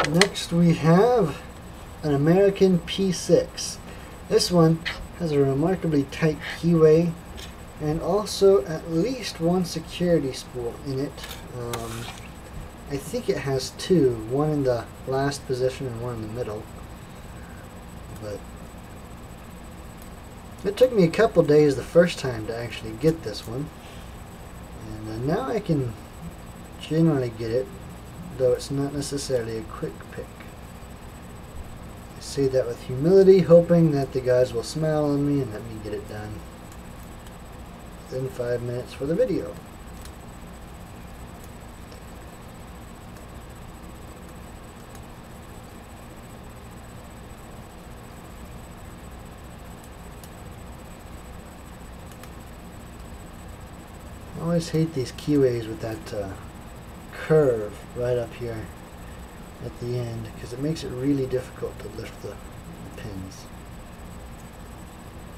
Next we have an American P6. This one has a remarkably tight keyway and also at least one security spool in it. I think it has two, one in the last position and one in the middle. But it took me a couple days the first time to actually get this one. And now I can generally get it, though it's not necessarily a quick pick. I say that with humility, hoping that the guys will smile on me and let me get it done within 5 minutes for the video. I always hate these keyways with that curve right up here at the end, because it makes it really difficult to lift the pins.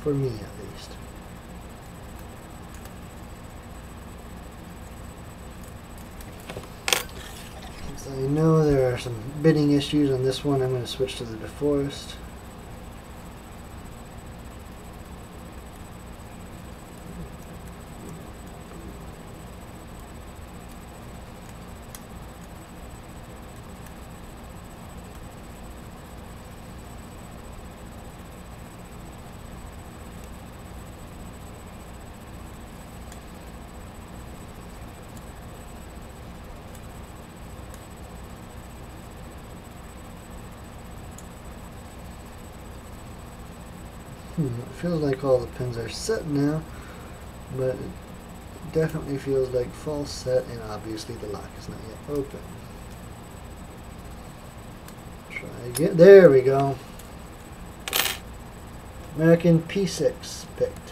For me, at least. Since I know there are some bitting issues on this one, I'm going to switch to the DeForest. It feels like all the pins are set now, but it definitely feels like false set, and obviously the lock is not yet open. Try again. There we go. American P6 picked.